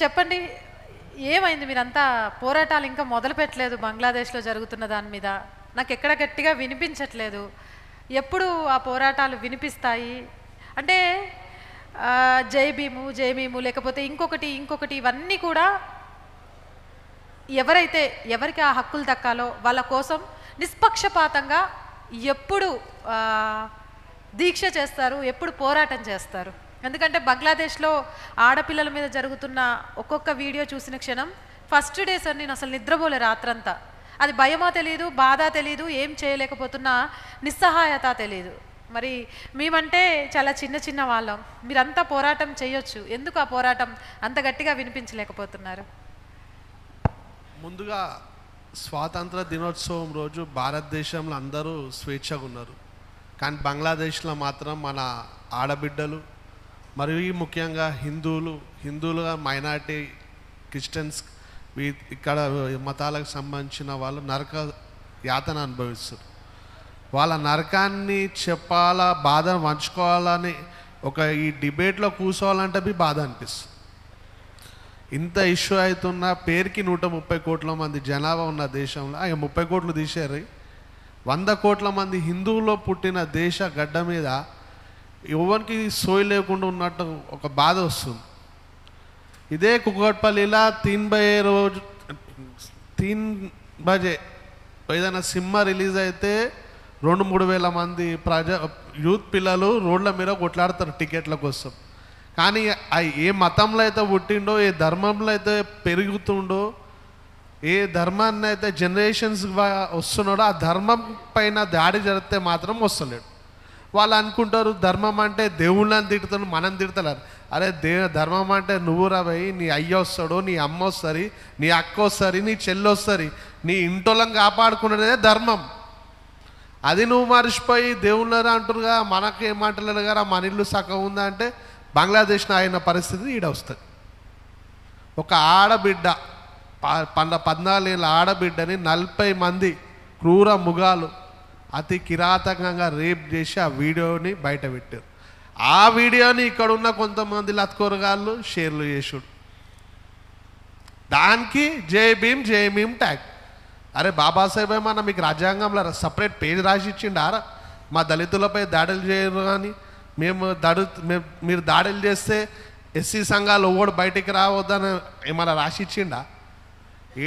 చెప్పండి, ఏమైంది? మీరంతా పోరాటాలు ఇంకా మొదలు పెట్టలేదు బంగ్లాదేశ్లో జరుగుతున్న దాని మీద. నాకు ఎక్కడ గట్టిగా వినిపించట్లేదు. ఎప్పుడు ఆ పోరాటాలు వినిపిస్తాయి? అంటే జై భీము, జై భీము, లేకపోతే ఇంకొకటి ఇవన్నీ కూడా ఎవరికి ఆ హక్కులు దక్కాలో వాళ్ళ కోసం నిష్పక్షపాతంగా ఎప్పుడు దీక్ష చేస్తారు, ఎప్పుడు పోరాటం చేస్తారు? ఎందుకంటే బంగ్లాదేశ్లో ఆడపిల్లల మీద జరుగుతున్న ఒక్కొక్క వీడియో చూసిన క్షణం ఫస్ట్ డే సార్ నేను అసలు నిద్రపోలే రాత్రంతా. అది భయమో తెలియదు, బాధ తెలియదు, ఏం చేయలేకపోతున్నా నిస్సహాయత తెలియదు. మరి మేమంటే చాలా చిన్న వాళ్ళం, మీరంతా పోరాటం చేయొచ్చు, ఎందుకు ఆ పోరాటం అంత గట్టిగా వినిపించలేకపోతున్నారు? ముందుగా స్వాతంత్ర దినోత్సవం రోజు భారతదేశంలో అందరూ స్వేచ్ఛగా ఉన్నారు, కానీ బంగ్లాదేశ్లో మాత్రం మన ఆడబిడ్డలు మరియు ముఖ్యంగా హిందువులుగా మైనారిటీ క్రిస్టియన్స్ ఇక్కడ మతాలకు సంబంధించిన వాళ్ళు నరక యాతన అనుభవిస్తారు. వాళ్ళ నరకాన్ని చెప్పాలా, బాధను పంచుకోవాలని ఈ డిబేట్లో కూర్చోవాలంటే బాధ అనిపిస్తుంది. ఇంత ఇష్యూ అవుతున్న పేరుకి 130 కోట్ల మంది జనాభా ఉన్న దేశంలో 30 కోట్లు తీసేరు, 100 కోట్ల మంది హిందువుల్లో పుట్టిన దేశ గడ్డ మీద ఎవరికి సోయి లేకుండా ఉన్నట్టు ఒక బాధ వస్తుంది. ఇదే కుకట్పల్లిలో 3 బజే ఏదైనా సినిమా రిలీజ్ అయితే 2-3 వేల మంది యూత్ పిల్లలు రోడ్ల మీద కొట్లాడతారు టికెట్ల కోసం. కానీ ఏ మతంలో అయితే పుట్టిండో, ఏ ధర్మంలో అయితే పెరుగుతుండో, ఏ ధర్మాన్ని అయితే జనరేషన్స్ వస్తున్నాడో ఆ ధర్మం పైన దాడి జరిగితే మాత్రం వస్తలేడు. వాళ్ళు అనుకుంటారు ధర్మం అంటే దేవుళ్ళని తిడుతాను, మనం తిడతలేరు. అరే ధర్మం అంటే నువ్వు రాబోయి, నీ అయ్య వస్తాడు, నీ అమ్మ వస్తుంది, నీ అక్క వస్తుంది, నీ చెల్లి వస్తుంది, నీ ఇంటోళ్ళని కాపాడుకునేదే ధర్మం. అది నువ్వు మర్చిపోయి దేవుళ్ళరా అంటురుగా, మనకేమంటలేదు కదా మన ఇల్లు సగం ఉందా అంటే బంగ్లాదేశ్లో అయిన పరిస్థితి ఈడ వస్తుంది. ఒక ఆడబిడ్డ 14 ఏళ్ళ ఆడబిడ్డని 40 మంది క్రూర మృగాలు అతి కిరాతకంగా రేప్ చేసి ఆ వీడియోని బయట పెట్టారు. ఆ వీడియోని ఇక్కడ ఉన్న కొంతమంది లత్కోరగాళ్ళు షేర్లు చేసుడు, దానికి జై భీమ్ ట్యాగ్. అరే బాబాసాహెబ్ ఏమన్నా మీకు రాజ్యాంగంలో సపరేట్ పేజ్ రాసి ఇచ్చిండారా మా దళితులపై దాడులు చేయరు అని? మీరు దాడులు చేస్తే ఎస్సీ సంఘాలు ఓడి బయటికి రావద్దని ఏమన్నా రాసి ఇచ్చిండా?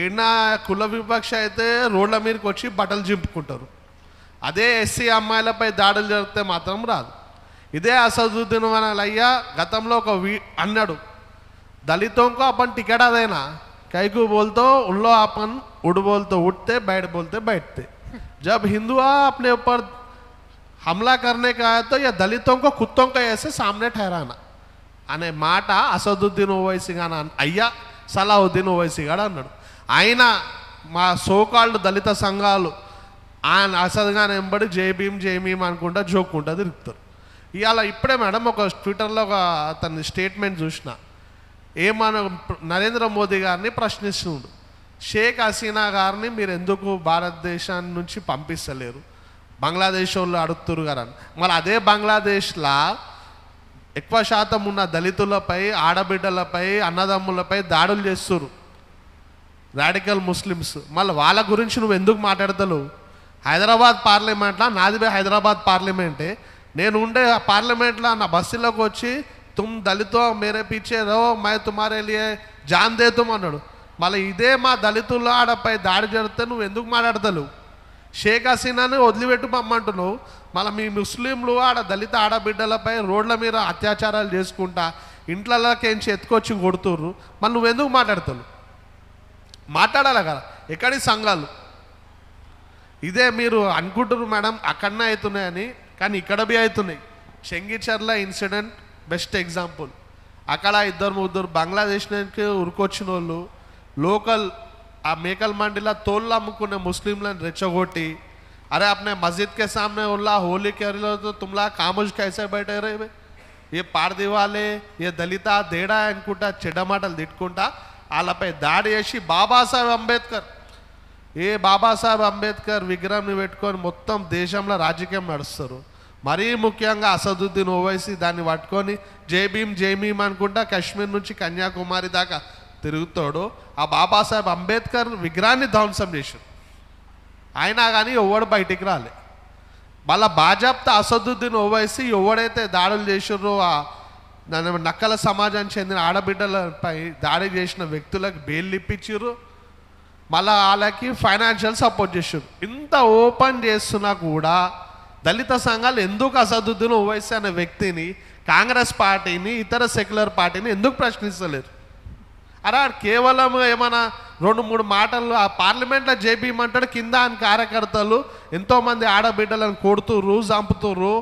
ఏనా కుల విపక్ష అయితే రోడ్ల మీదకి వచ్చి బట్టలు చింపుకుంటారు. అదే ఎస్సీ అమ్మాయిలపై దాడులు జరిగితే మాత్రం రాదు. ఇదే అసదుద్దీన్ అయ్యా గతంలో అన్నాడు, దళితోంకో अपन टिकट देना, कई को बोलते उल्लो अपन उड़ बोलते उठते, बैठ बोलते बैठते. जब हिंदू अपने ऊपर हमला करने का आया तो यह दलितों को कुत्तों को ऐसे सामने ठहराना అనే మాట అసదుద్దీన్ ఓవైసీ గారు అయ్యా సలావుద్దీన్ ఓవైసీ గారు అన్నాడు. ఆయన మా సోకాల్డ్ దళిత సంఘాలు ఆయన అసద్ గారు ఎంబడి జై భీమ్ అనుకుంటా జోక్కుంటా తిరుగుతారు. ఇవాళ ఇప్పుడే మేడం ఒక ట్విట్టర్లో తన స్టేట్మెంట్ చూసిన, ఏమన్నా నరేంద్ర మోదీ గారిని ప్రశ్నిస్తున్నాడు, షేక్ హసీనా గారిని మీరు ఎందుకు భారతదేశాన్ని నుంచి పంపిస్తలేరు, బంగ్లాదేశ్ వాళ్ళు అడుగుతురు గారు అని. మరి అదే బంగ్లాదేశ్లో ఎక్కువ శాతం ఉన్న దళితులపై, ఆడబిడ్డలపై, అన్నదమ్ములపై దాడులు చేస్తున్నారు రాడికల్ ముస్లిమ్స్. మళ్ళీ వాళ్ళ గురించి నువ్వు ఎందుకు మాట్లాడతావు? హైదరాబాద్ పార్లమెంట్లో, నాది హైదరాబాద్ పార్లమెంటే, నేను ఉండే పార్లమెంట్లో నా బస్సులోకి వచ్చి తుమ్ దళితో మేరే పీచే రో మై తుమారే లియే జాన్ దేతుమ్ అన్నాడు. మళ్ళీ ఇదే మా దళితుల ఆడపై దాడి జరిగితే నువ్వు ఎందుకు మాట్లాడతావు? షేక్ హసీనాని వదిలిపెట్టు పమ్మంటున్నావు, మళ్ళీ మీ ముస్లింలు దళిత ఆడబిడ్డలపై రోడ్ల మీద అత్యాచారాలు చేసుకుంటా ఇంట్లోకేంచి ఎత్తుకొచ్చి కొడుతుర్రు, మళ్ళీ నువ్వెందుకు మాట్లాడతావు? మాట్లాడాలి కదా. ఎక్కడి సంఘాలు ఇదే మీరు అనుకుంటున్నారు మేడం అక్కడనే అవుతున్నాయని, కానీ ఇక్కడ బి అవుతున్నాయి. Chengicherla incident best example. అక్కడ 2-3 బంగ్లాదేశ్ నుంచి ఉరికొచ్చిన వాళ్ళు లోకల్ ఆ మేకల్ మండిలా తోళ్ళు అమ్ముకునే ముస్లింలను రెచ్చగొట్టి, అరే अपने मस्जिद के सामने उल्ला होली कर लो तो तुमला खामोश कैसे बैठे रहे, ये పార్దీ వాళ్ళే, ఏ దళిత దేడా అనుకుంటా చెడ్డ మాటలు తిట్టుకుంటా వాళ్ళపై దాడి చేసి బాబాసాహెబ్ అంబేద్కర్ విగ్రహంని పెట్టుకొని మొత్తం దేశంలో రాజకీయం నడుస్తారు. మరీ ముఖ్యంగా అసదుద్దీన్ ఓవైసీ దాన్ని పట్టుకొని జై భీమ్ అనుకుంటా కాశ్మీర్ నుంచి కన్యాకుమారి దాకా తిరుగుతాడు. ఆ బాబాసాహెబ్ అంబేద్కర్ విగ్రహాన్ని ధ్వంసం చేశాడు. అయినా కానీ ఎవడు బయటికి రాలే. మళ్ళా బాజాప్తా అసదుద్దీన్ ఓవైసీ ఎవడైతే దాడులు చేసారో ఆ నక్కల సమాజానికి చెందిన ఆడబిడ్డలపై దాడి చేసిన వ్యక్తులకు బెయిల్ ఇప్పించారు. మళ్ళీ వాళ్ళకి ఫైనాన్షియల్ సపోర్ట్ చేశారు. ఇంత ఓపెన్ చేస్తున్నా కూడా దళిత సంఘాలు ఎందుకు అసదుద్దీన్ ఓవైసీ అనే వ్యక్తిని, కాంగ్రెస్ పార్టీని, ఇతర సెక్యులర్ పార్టీని ఎందుకు ప్రశ్నిస్తలేరు? అరే కేవలం ఏమైనా 2-3 మాటలు ఆ పార్లమెంట్లో జేబీమంటాడు, కింద ఆయన కార్యకర్తలు ఎంతోమంది ఆడబిడ్డలను కొడుతుర్రు, చంపుతుర్రు.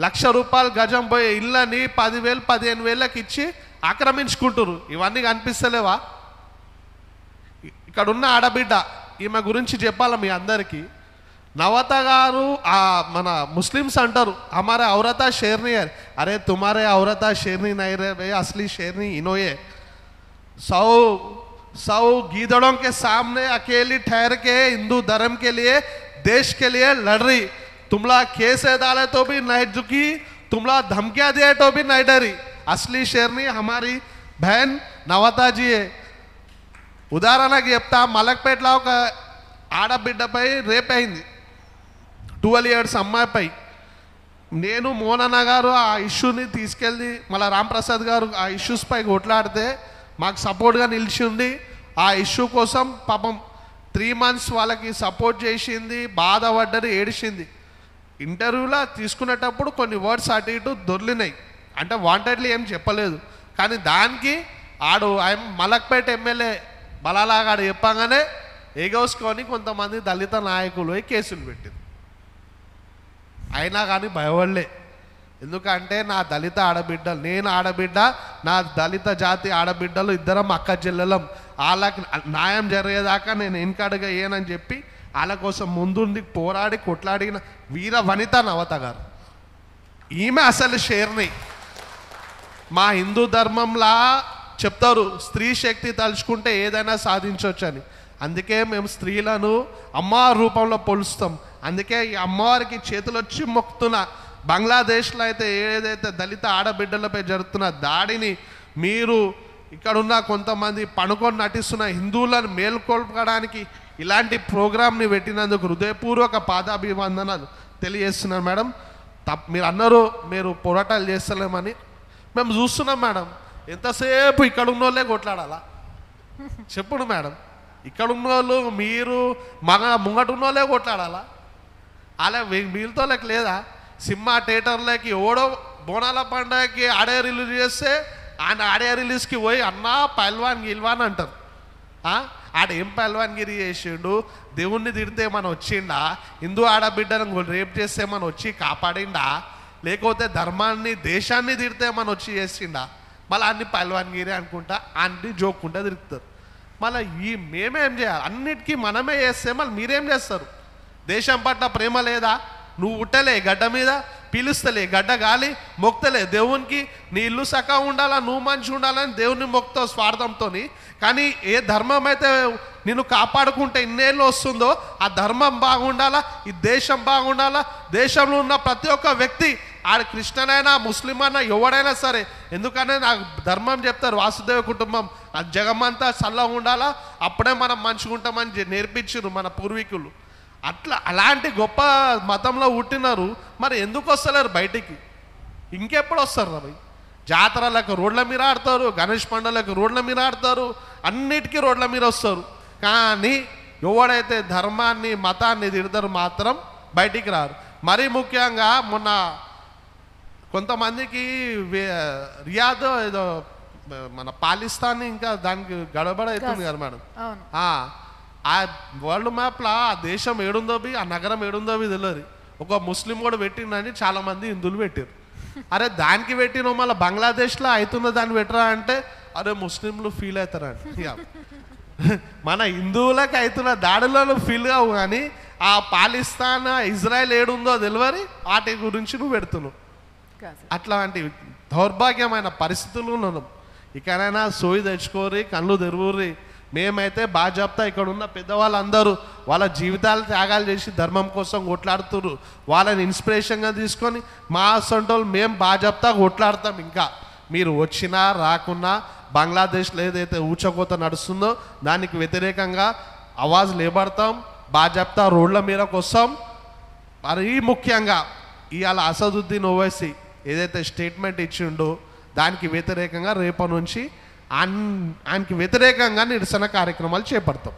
₹1,00,000 గజం పోయే ఇళ్ళని 10,000 15,000కి ఇచ్చి ఆక్రమించుకుంటుర్రు. ఇవన్నీ కనిపిస్తలేవా? ఇక్కడ ఉన్న ఆడబిడ్డ ఈమె గురించి చెప్పాలి మీ అందరికీ. నవత గారు మన ముస్లిమ్స్ అంటారు హమారే ఔరతా షేర్నీ है. అరే తుమారే ఔరతా షేర్నీ నై రే భై, అసలీ షేర్నీ ఇనోయే. 100 गीदड़ों के सामने अकेली ठहर के हिंदू धर्म के लिए, देश के लिए लड़ रही. तुमला केसे डाले तो भी नहीं झुकी, तुमला धमकियां दिए तो भी नहीं डरी. असली शेरनी हमारी बहन नवता जी है. ఉదాహరణకి చెప్తా, మలక్పేటలో ఒక ఆడబిడ్డపై రేప్ అయింది, 12 years అమ్మాయిపై. నేను మోనన్న గారు ఆ ఇష్యూని తీసుకెళ్ళి మళ్ళీ రాంప్రసాద్ గారు ఆ ఇష్యూస్ పై కొట్లాడితే మాకు సపోర్ట్గా నిలిచింది. ఆ ఇష్యూ కోసం పాపం 3 months వాళ్ళకి సపోర్ట్ చేసింది, బాధపడ్డది, ఏడిచింది. ఇంటర్వ్యూలో తీసుకునేటప్పుడు కొన్ని వర్డ్స్ అటు ఇటు దొర్లినాయి, అంటే వాంటెడ్లీ ఏం చెప్పలేదు. కానీ దానికి మలక్పేట ఎమ్మెల్యే బలాలాగాడు చెప్పగానే ఎగోసుకొని కొంతమంది దళిత నాయకులు కేసులు పెట్టింది. అయినా కానీ భయపడలే. ఎందుకంటే నా దళిత ఆడబిడ్డలు, నేను ఆడబిడ్డ, నా దళిత జాతి ఆడబిడ్డలు ఇద్దరం అక్క చెల్లెలం, వాళ్ళకి న్యాయం జరిగేదాకా నేను వెనకడుగా ఏనని చెప్పి వాళ్ళ కోసం ముందుండి పోరాడి కొట్లాడిన వీర వనిత నవత గారు. ఈమె అసలు షేర్ని. మా హిందూ ధర్మంలా చెప్తారు స్త్రీ శక్తి తలుచుకుంటే ఏదైనా సాధించవచ్చని. అందుకే మేము స్త్రీలను అమ్మవారి రూపంలో పోలుస్తాం. అందుకే ఈ అమ్మవారికి చేతులు వచ్చి మొక్కుతున్న బంగ్లాదేశ్లో అయితే ఏదైతే దళిత ఆడబిడ్డలపై జరుగుతున్న దాడిని మీరు ఇక్కడున్న కొంతమంది పనుకొని నటిస్తున్న హిందువులను మేల్కొల్పడానికి ఇలాంటి ప్రోగ్రామ్ని పెట్టినందుకు హృదయపూర్వక పాదాభివందనాలు తెలియజేస్తున్నాను మేడం. మీరు అన్నారు మీరు పోరాటాలు చేస్తలేమని, మేము చూస్తున్నాం మేడం. ఎంతసేపు ఇక్కడ ఉన్న వాళ్ళే కొట్లాడాలా చెప్పుడు మేడం? ఇక్కడ ఉన్న వాళ్ళు మీరు ముంగట ఉన్న వాళ్ళే కొట్లాడాలా? అలా మీతో లేదా? సినిమా థియేటర్లకి ఓడో బోనాల పండుగకి ఆడియో రిలీజ్ చేస్తే ఆయన ఆడియో రిలీజ్కి పోయి అన్నా పల్వాన్ గిల్వాన్ అంటారు. ఆడేం పల్వాన్గిరి చేసిండు? దేవుణ్ణి తిడితే మనం వచ్చిండా? హిందూ ఆడబిడ్డను రేప్ చేస్తే మనం వచ్చి కాపాడిండా? లేకపోతే ధర్మాన్ని దేశాన్ని తిడితే మనం వచ్చి చేసిండా? మళ్ళీ అన్ని పల్వాన్గిరి అనుకుంటా అన్ని జోక్కుంటా తిరుగుతారు. మళ్ళీ మేమేం చేయాలి? అన్నిటికీ మనమే చేస్తే మళ్ళీ మీరేం చేస్తారు? దేశం పట్ల ప్రేమ లేదా? నువ్వు ఉట్టలే గడ్డ మీద, పిలుస్తలే గడ్డ గాలి, మొక్తలే దేవునికి నీ ఇల్లు సకా ఉండాలా, నువ్వు మంచి ఉండాలని దేవుని మొక్తావు స్వార్థంతో. కానీ ఏ ధర్మం అయితే నిన్ను కాపాడుకుంటే ఇన్నేళ్ళు వస్తుందో ఆ ధర్మం బాగుండాలా, ఈ దేశం బాగుండాలా. దేశంలో ఉన్న ప్రతి ఒక్క వ్యక్తి, ఆడ క్రిస్టియన్ అయినా ముస్లిం అయినా ఎవడైనా సరే, ఎందుకంటే నాకు ధర్మం చెప్తారు వాసుదేవ కుటుంబం, ఆ జగమంతా చల్లగా ఉండాలా, అప్పుడే మనం మంచిగా ఉంటామని నేర్పించారు మన పూర్వీకులు. అట్లా అలాంటి గొప్ప మతంలో పుట్టినారు. మరి ఎందుకు వస్తలేరు బయటికి? ఇంకెప్పుడు వస్తారు రా? జాతరలకు రోడ్ల మీద ఆడతారు, గణేష్ పండుగలకు రోడ్ల మీద ఆడతారు, అన్నిటికీ రోడ్ల మీద వస్తారు. కానీ ఎవడైతే ధర్మాన్ని మతాన్ని తిడతారు మాత్రం బయటికి రారు. మరీ ముఖ్యంగా మొన్న కొంతమందికి రియాద్ ఏదో మన పాకిస్తాన్ ఇంకా దానికి గడబడ అవుతుంది కదా మేడం. ఆ వరల్డ్ మ్యాప్లో ఆ దేశం ఏడుందో ఆ నగరం ఏడుందో తెలియదు. ఒక ముస్లిం కూడా పెట్టిండని చాలామంది హిందువులు పెట్టారు. అరే దానికి పెట్టిన మళ్ళీ బంగ్లాదేశ్లో అవుతున్న దాన్ని పెట్టరా అంటే అరే ముస్లింలు ఫీల్ అవుతారంట. మన హిందువులకు అవుతున్న దాడులలో ఫీల్ కావు, కానీ ఆ పాకిస్తాన్ ఇజ్రాయెల్ ఏడుందో తెలియదు వాటి గురించి నువ్వు పెడుతున్నావు. అట్లాంటి దౌర్భాగ్యమైన పరిస్థితులు ఉన్నాం. ఇకనైనా సోయి తెచ్చుకోరి, కళ్ళు తెరువురి. మేమైతే బాజాప్తా ఇక్కడ ఉన్న పెద్దవాళ్ళందరూ వాళ్ళ జీవితాలు త్యాగాలు చేసి ధర్మం కోసం కొట్లాడుతున్నారు. వాళ్ళని ఇన్స్పిరేషన్గా తీసుకొని మా అసంటోళ్ళు మేము బాజాప్తా కొట్లాడతాం. ఇంకా మీరు వచ్చినా రాకున్నా బంగ్లాదేశ్లో ఏదైతే ఊచకోత నడుస్తుందో దానికి వ్యతిరేకంగా ఆవాజ్ లేబడతాం, బాజాప్తా రోడ్ల మీదకి వస్తాం. మరీ ముఖ్యంగా ఇవాళ అసదుద్దీన్ ఓవైసీ ఏదైతే స్టేట్మెంట్ ఇచ్చిండో దానికి వ్యతిరేకంగా రేపటి నుంచి ఆయనకి వ్యతిరేకంగా నిరసన కార్యక్రమాలు చేపడతాం.